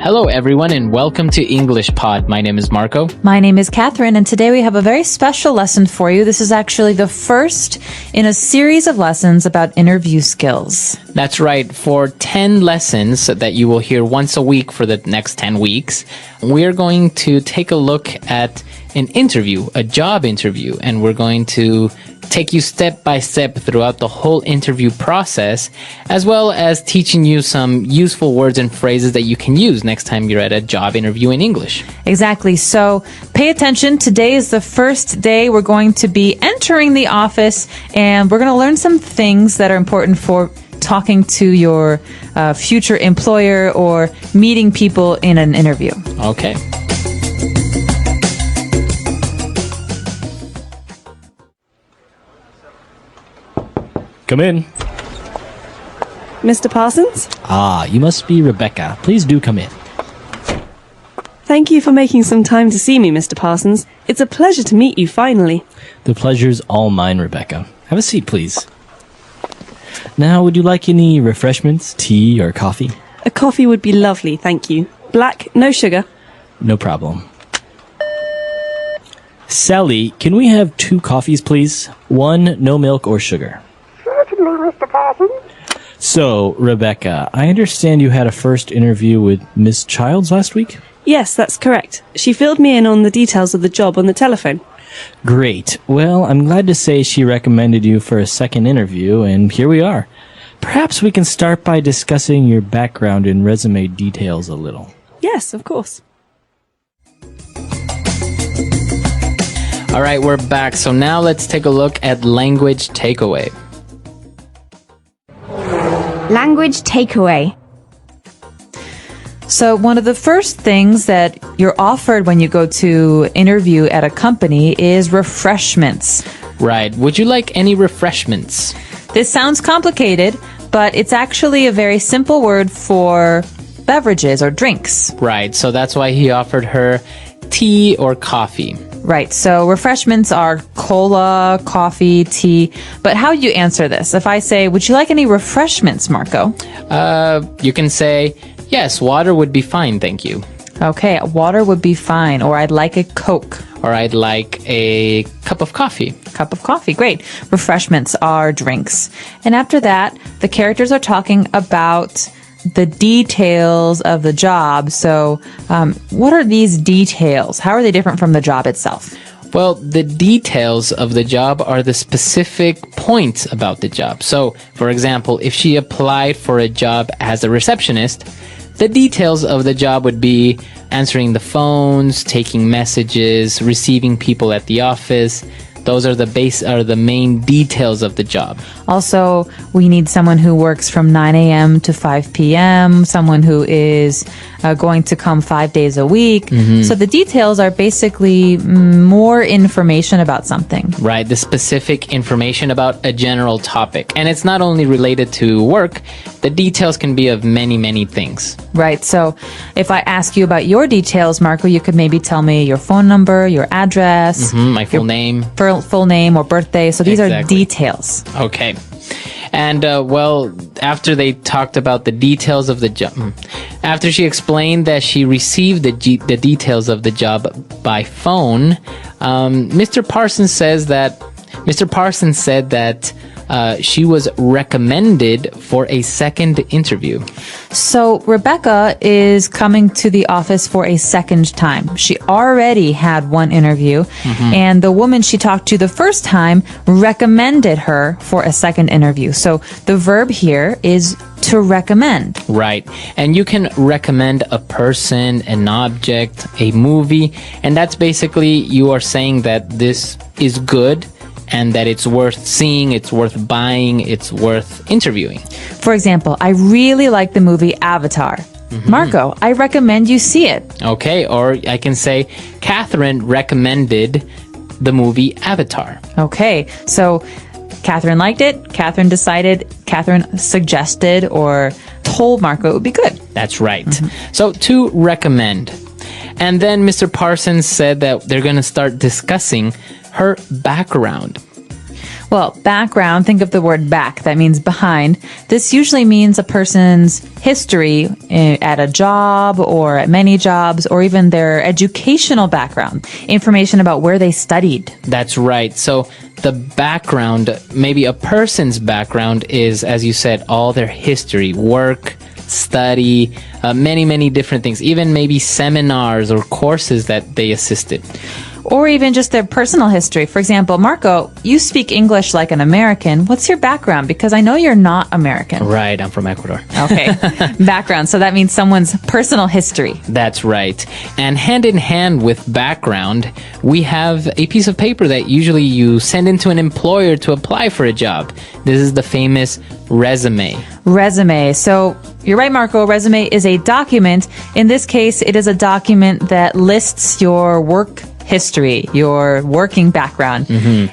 Hello, everyone, and welcome to English Pod. My name is Marco. My name is Catherine, and today we have a very special lesson for you. This is actually the first in a series of lessons about interview skills. That's right. For 10 lessons that you will hear once a week for the next 10 weeks, we're going to take a look at an interview, a job interview, and we're going to take you step by step throughout the whole interview process, as well as teaching you some useful words and phrases that you can use next time you're at a job interview in English. Exactly. So pay attention. Today is the first day we're going to be entering the office, and we're going to learn some things that are important for talking to your future employer or meeting people in an interview. Okay. Come in. Mr. Parsons? Ah, you must be Rebecca. Please do come in. Thank you for making some time to see me, Mr. Parsons. It's a pleasure to meet you finally. The pleasure's all mine, Rebecca. Have a seat, please. Now, would you like any refreshments, tea or coffee? A coffee would be lovely, thank you. Black, no sugar. No problem. Sally, can we have 2 coffees, please? 1, no milk or sugar. Certainly, Mr. Parsons. So, Rebecca, I understand you had a first interview with Miss Childs last week? Yes, that's correct. She filled me in on the details of the job on the telephone. Great. Well, I'm glad to say she recommended you for a second interview, and here we are. Perhaps we can start by discussing your background and resume details a little. Yes, of course. All right, we're back. So now let's take a look at language takeaway. Language takeaway. So one of the first things that you're offered when you go to interview at a company is refreshments. Right. Would you like any refreshments? This sounds complicated, but it's actually a very simple word for beverages or drinks. Right. So that's why he offered her tea or coffee. Right. So refreshments are cola, coffee, tea. But how do you answer this? If I say, would you like any refreshments, Marco? You can say, yes, water would be fine, thank you. Okay, water would be fine. Or I'd like a Coke. Or I'd like a cup of coffee. Cup of coffee. Great. Refreshments are drinks. And after that, the characters are talking about the details of the job. So what are these details? How are they different from the job itself? Well, the details of the job are the specific points about the job. So, for example, if she applied for a job as a receptionist, the details of the job would be answering the phones, taking messages, receiving people at the office. Those are the main details of the job. Also, we need someone who works from 9 a.m. to 5 p.m., someone who is going to come 5 days a week. Mm-hmm. So the details are basically more information about something. Right, the specific information about a general topic. And it's not only related to work, the details can be of many, many things. Right, so if I ask you about your details, Marco, you could maybe tell me your phone number, your address. My full name. Full name or birthday. So these are details. Okay. And, well, after they talked about the details of the job, after she explained that she received the details of the job by phone, Mr. Parsons said that she was recommended for a second interview. So Rebecca is coming to the office for a second time. She already had one interview, and the woman she talked to the first time recommended her for a second interview. So the verb here is to recommend. Right. And you can recommend a person, an object, a movie, and that's basically you are saying that this is good and that it's worth seeing, it's worth buying, it's worth interviewing. For example, I really like the movie Avatar. Marco, I recommend you see it. Okay, or I can say, Catherine recommended the movie Avatar. Okay, so Catherine liked it, Catherine decided, Catherine suggested or told Marco it would be good. That's right. So to recommend. And then Mr. Parsons said that they're going to start discussing her background. Well, background, think of the word back. That means behind. This usually means a person's history at a job or at many jobs, or even their educational background, information about where they studied. That's right. So the background, maybe a person's background is, as you said, all their history, work, study, many different things, even maybe seminars or courses that they assisted. Or even just their personal history. For example, Marco, you speak English like an American. What's your background? Because I know you're not American. Right, I'm from Ecuador. Okay, background. So that means someone's personal history. That's right. And hand in hand with background, we have a piece of paper that usually you send into an employer to apply for a job. This is the famous resume. Resume. So you're right, Marco. Resume is a document. In this case, it is a document that lists your work history, your working background.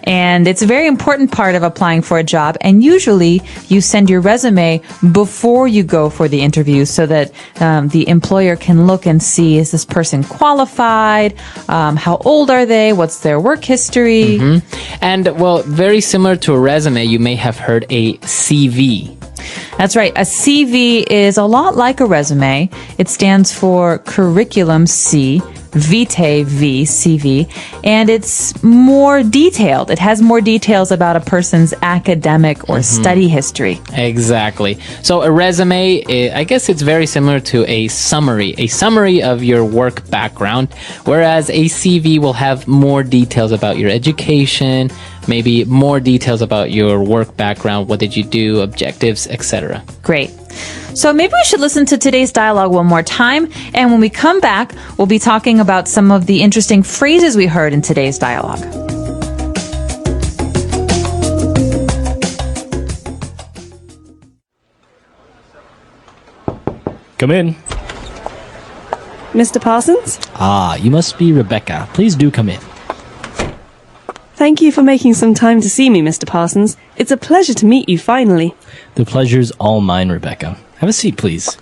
And it's a very important part of applying for a job. And usually you send your resume before you go for the interview so that the employer can look and see, is this person qualified? How old are they? What's their work history? And, well, very similar to a resume, you may have heard a CV. That's right. A CV is a lot like a resume. It stands for curriculum C, vitae V, CV, and it's more detailed. It has more details about a person's academic or study history. Exactly. So a resume, I guess it's very similar to a summary of your work background, whereas a CV will have more details about your education, maybe more details about your work background, what did you do, objectives, etc. Great. So maybe we should listen to today's dialogue one more time, and when we come back, we'll be talking about some of the interesting phrases we heard in today's dialogue. Come in. Mr. Parsons? Ah, you must be Rebecca. Please do come in. Thank you for making some time to see me, Mr. Parsons. It's a pleasure to meet you finally. The pleasure's all mine, Rebecca. Have a seat, please.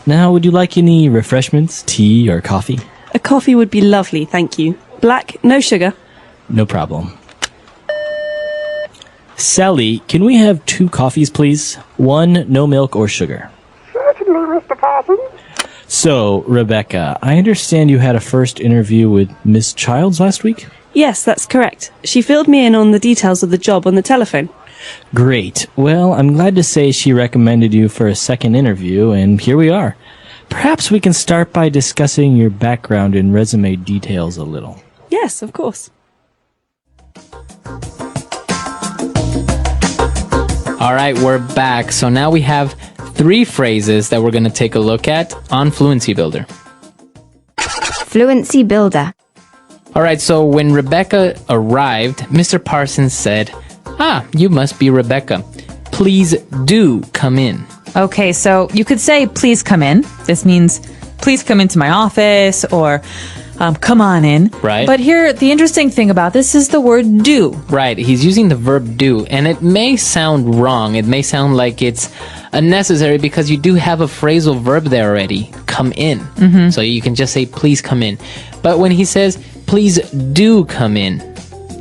Now, would you like any refreshments, tea, or coffee? A coffee would be lovely, thank you. Black, no sugar. No problem. Sally, can we have 2 coffees, please? 1, no milk or sugar. Certainly, Mr. Parsons. So, Rebecca, I understand you had a first interview with Miss Childs last week? Yes, that's correct. She filled me in on the details of the job on the telephone. Great. Well, I'm glad to say she recommended you for a second interview, and here we are. Perhaps we can start by discussing your background and resume details a little. Yes, of course. All right, we're back. So now we have 3 phrases that we're going to take a look at on Fluency Builder. Fluency Builder. All right, so when Rebecca arrived, Mr. Parsons said, "Ah, you must be Rebecca. Please do come in." Okay, so you could say, please come in. This means, please come into my office, or come on in. Right. But here, the interesting thing about this is the word do. Right, he's using the verb do, and it may sound wrong. It may sound like it's unnecessary because you do have a phrasal verb there already, come in. So you can just say, please come in. But when he says, please do come in,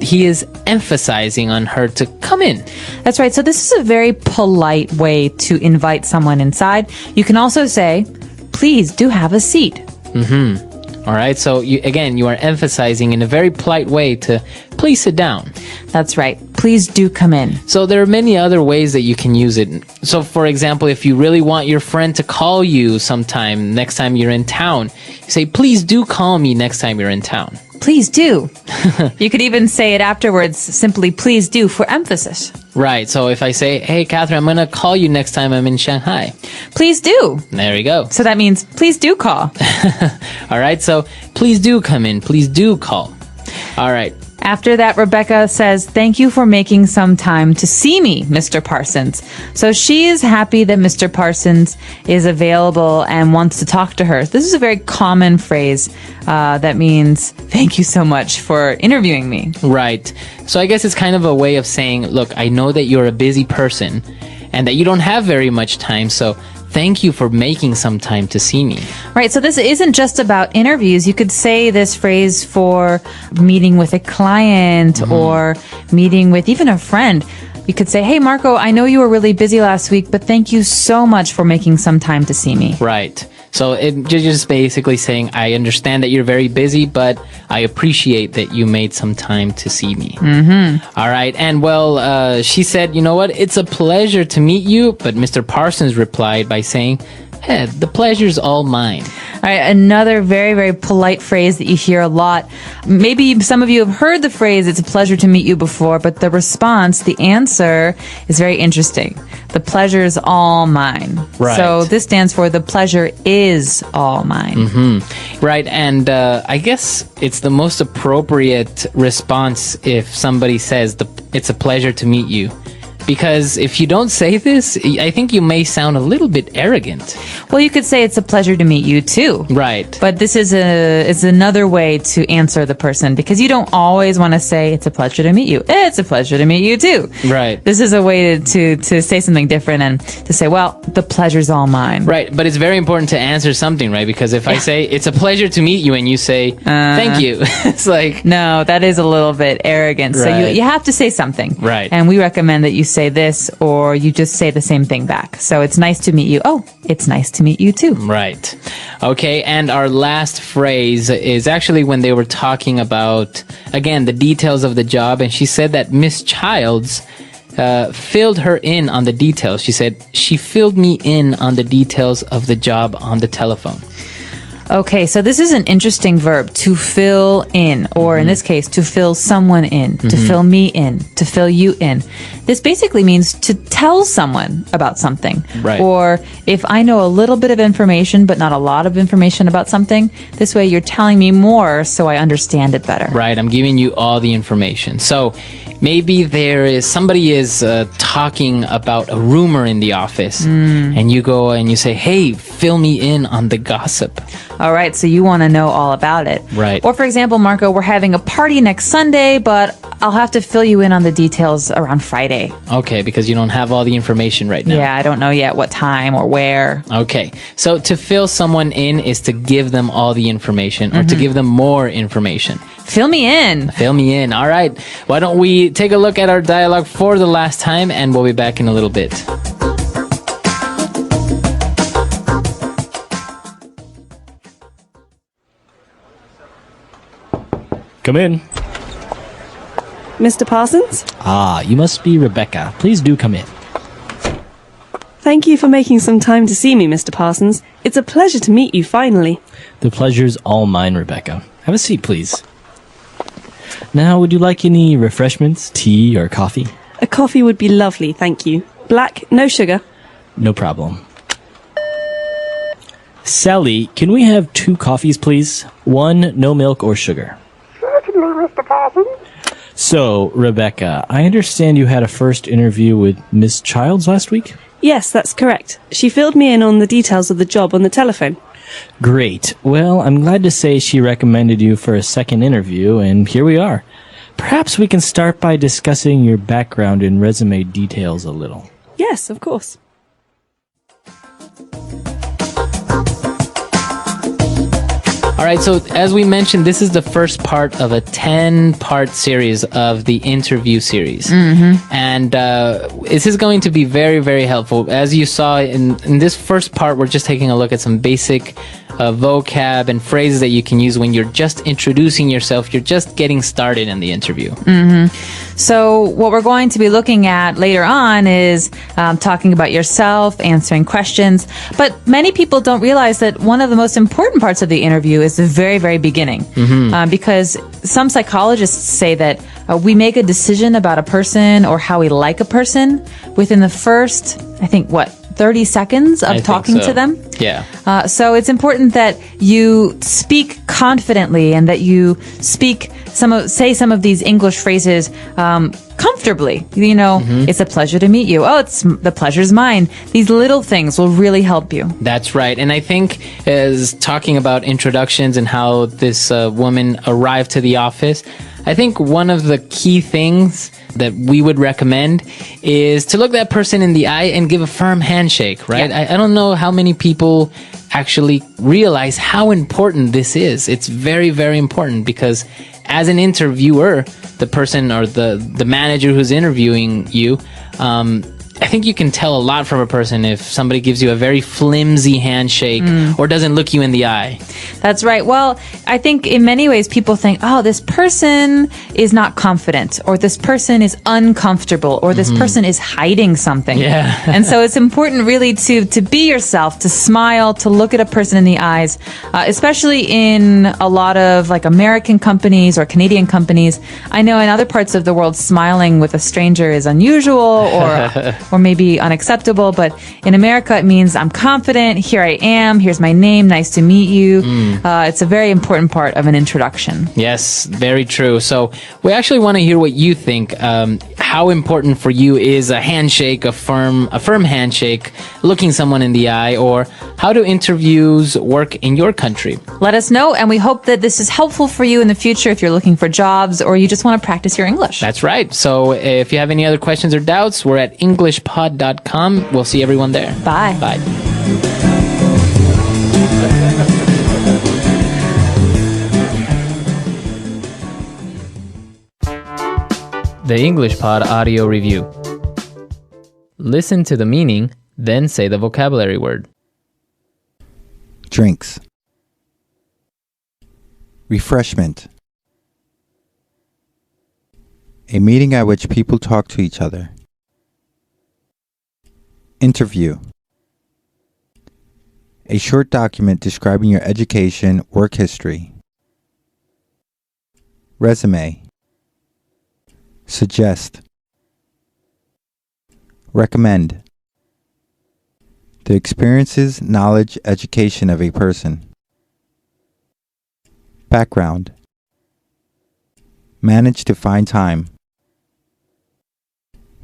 he is emphasizing on her to come in. That's right. So this is a very polite way to invite someone inside. You can also say, please do have a seat. All right, so you are emphasizing in a very polite way to please sit down. That's right. Please do come in. So there are many other ways that you can use it. So for example, if you really want your friend to call you sometime next time you're in town, you say, please do call me next time you're in town. Please do. You could even say it afterwards, simply please do, for emphasis. Right, so if I say, hey, Catherine, I'm going to call you next time I'm in Shanghai. Please do. There we go. So that means please do call. All right, so please do come in. Please do call. All right. After that, Rebecca says, thank you for making some time to see me, Mr. Parsons. So she is happy that Mr. Parsons is available and wants to talk to her. This is a very common phrase that means, thank you so much for interviewing me. Right. So I guess it's kind of a way of saying, look, I know that you're a busy person and that you don't have very much time, so thank you for making some time to see me. Right. So this isn't just about interviews. You could say this phrase for meeting with a client or meeting with even a friend. You could say, hey, Marco, I know you were really busy last week, but thank you so much for making some time to see me. Right. So you're just basically saying, I understand that you're very busy, but I appreciate that you made some time to see me. All right. And well, she said, you know what? It's a pleasure to meet you. But Mr. Parsons replied by saying, hey, the pleasure's all mine. All right, another very, very polite phrase that you hear a lot. Maybe some of you have heard the phrase, it's a pleasure to meet you before, but the response, the answer is very interesting. The pleasure is all mine. Right. So this stands for the pleasure is all mine. Right. And I guess it's the most appropriate response if somebody says, it's a pleasure to meet you. Because if you don't say this, I think you may sound a little bit arrogant. Well, you could say it's a pleasure to meet you too. Right. But this is another way to answer the person, because you don't always want to say it's a pleasure to meet you. It's a pleasure to meet you too. Right. This is a way to say something different and to say, well, the pleasure's all mine. Right. But it's very important to answer something, right? Because if I say it's a pleasure to meet you and you say thank you, it's like, no, that is a little bit arrogant. So Right. you have to say something. Right. And we recommend that you say this, or you just say the same thing back. So it's nice to meet you. Oh, it's nice to meet you too. Right. Okay, and our last phrase is actually when they were talking about, again, the details of the job, and she said that Miss Childs filled her in on the details. She said, she filled me in on the details of the job on the telephone. Okay, so this is an interesting verb, to fill in, or in this case, to fill someone in, to fill me in, to fill you in. This basically means to tell someone about something. Right. Or if I know a little bit of information, but not a lot of information about something, this way you're telling me more so I understand it better. Right, I'm giving you all the information. So maybe somebody is talking about a rumor in the office, and you go and you say, hey, fill me in on the gossip. All right, so you want to know all about it. Right. Or for example, Marco, we're having a party next Sunday, but I'll have to fill you in on the details around Friday. Okay, because you don't have all the information right now. Yeah, I don't know yet what time or where. Okay, so to fill someone in is to give them all the information or to give them more information. Fill me in. Fill me in. All right. Why don't we take a look at our dialogue for the last time, and we'll be back in a little bit. Come in. Mr. Parsons? Ah, you must be Rebecca. Please do come in. Thank you for making some time to see me, Mr. Parsons. It's a pleasure to meet you finally. The pleasure's all mine, Rebecca. Have a seat, please. Now, would you like any refreshments, tea, or coffee? A coffee would be lovely, thank you. Black, no sugar. No problem. Sally, can we have 2 coffees, please? 1, no milk or sugar. Certainly, Mr. Parsons. So, Rebecca, I understand you had a first interview with Miss Childs last week? Yes, that's correct. She filled me in on the details of the job on the telephone. Great. Well, I'm glad to say she recommended you for a second interview, and here we are. Perhaps we can start by discussing your background and resume details a little. Yes, of course. All right, so as we mentioned, this is the first part of a 10-part series of the interview series. And this is going to be very, very helpful. As you saw in this first part, we're just taking a look at some basic vocab and phrases that you can use when you're just introducing yourself. You're just getting started in the interview. So what we're going to be looking at later on is talking about yourself, answering questions. But many people don't realize that one of the most important parts of the interview is the very, very beginning. Because some psychologists say that we make a decision about a person or how we like a person within the first, 30 seconds of talking to them. Yeah. So it's important that you speak confidently and that you say some of these English phrases comfortably. It's a pleasure to meet you. Oh, the pleasure's mine. These little things will really help you. That's right. And I think as talking about introductions and how this woman arrived to the office, I think one of the key things that we would recommend is to look that person in the eye and give a firm handshake, right? Yeah. I don't know how many people actually realize how important this is. It's very, very important because as an interviewer, the person or the manager who's interviewing you, I think you can tell a lot from a person if somebody gives you a very flimsy handshake or doesn't look you in the eye. That's right. Well, I think in many ways people think, oh, this person is not confident, or this person is uncomfortable, or this person is hiding something. Yeah. And so it's important really to be yourself, to smile, to look at a person in the eyes, especially in a lot of like American companies or Canadian companies. I know in other parts of the world, smiling with a stranger is unusual or maybe unacceptable. But in America, it means I'm confident. Here I am. Here's my name. Nice to meet you. It's a very important part of an introduction. Yes, very true. So we actually want to hear what you think. How important for you is a handshake, a firm handshake, looking someone in the eye, or how do interviews work in your country? Let us know, and we hope that this is helpful for you in the future if you're looking for jobs or you just want to practice your English. That's right. So if you have any other questions or doubts, we're at englishpod.com. We'll see everyone there. Bye. Bye. The English Pod Audio Review. Listen to the meaning, then say the vocabulary word. Drinks. Refreshment. A meeting at which people talk to each other. Interview. A short document describing your education, work history. Resume. Suggest. Recommend. The experiences, knowledge, education of a person. Background. Manage to find time.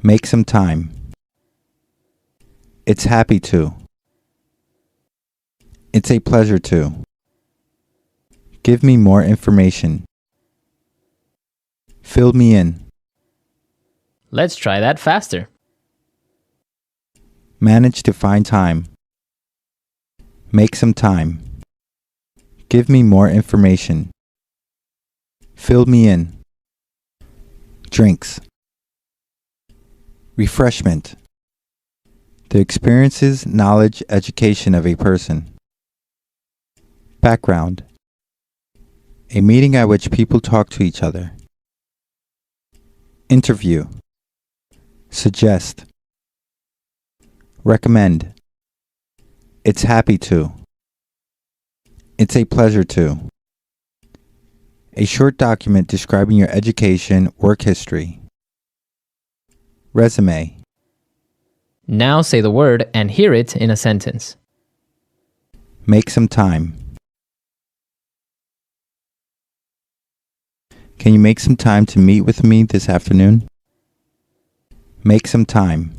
Make some time. It's happy to. It's a pleasure to. Give me more information. Fill me in. Let's try that faster. Manage to find time. Make some time. Give me more information. Fill me in. Drinks. Refreshment. The experiences, knowledge, education of a person. Background. A meeting at which people talk to each other. Interview. Suggest. Recommend. It's happy to. It's a pleasure to. A short document describing your education, work history. Resume. Now say the word and hear it in a sentence. Make some time. Can you make some time to meet with me this afternoon? Make some time.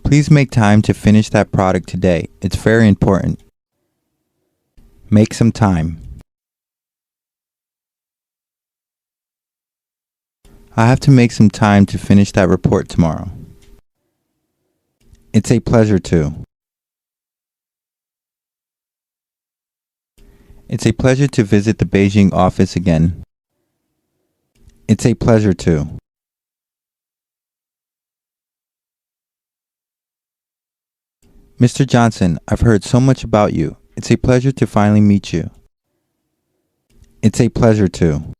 Please make time to finish that product today. It's very important. Make some time. I have to make some time to finish that report tomorrow. It's a pleasure to. It's a pleasure to visit the Beijing office again. It's a pleasure to. Mr. Johnson, I've heard so much about you. It's a pleasure to finally meet you. It's a pleasure to.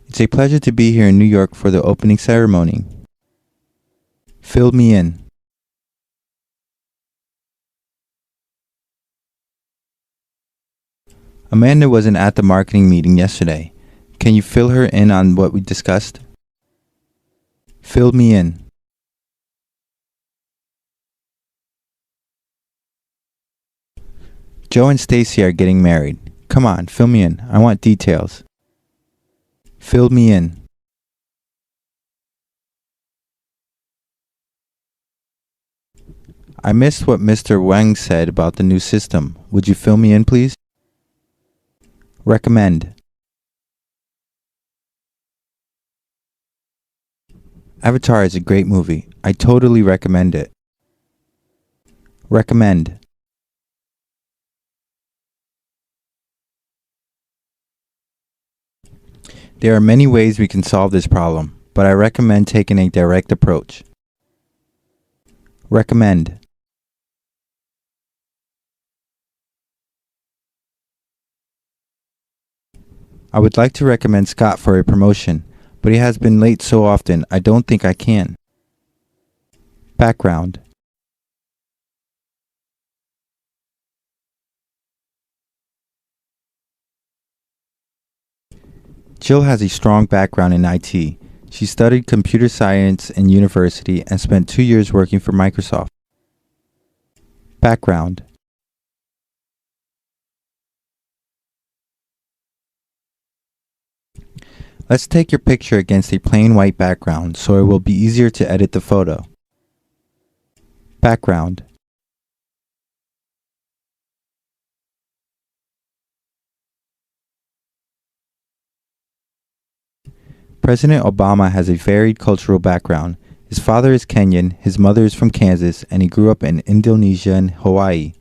It's a pleasure to be here in New York for the opening ceremony. Fill me in. Amanda wasn't at the marketing meeting yesterday. Can you fill her in on what we discussed? Fill me in. Joe and Stacy are getting married. Come on, fill me in. I want details. Fill me in. I missed what Mr. Wang said about the new system. Would you fill me in, please? Recommend. Avatar is a great movie. I totally recommend it. Recommend. There are many ways we can solve this problem, but I recommend taking a direct approach. Recommend. I would like to recommend Scott for a promotion, but he has been late so often, I don't think I can. Background. Jill has a strong background in IT. She studied computer science in university and spent 2 years working for Microsoft. Background. Let's take your picture against a plain white background so it will be easier to edit the photo. Background. President Obama has a varied cultural background. His father is Kenyan, his mother is from Kansas, and he grew up in Indonesia and Hawaii.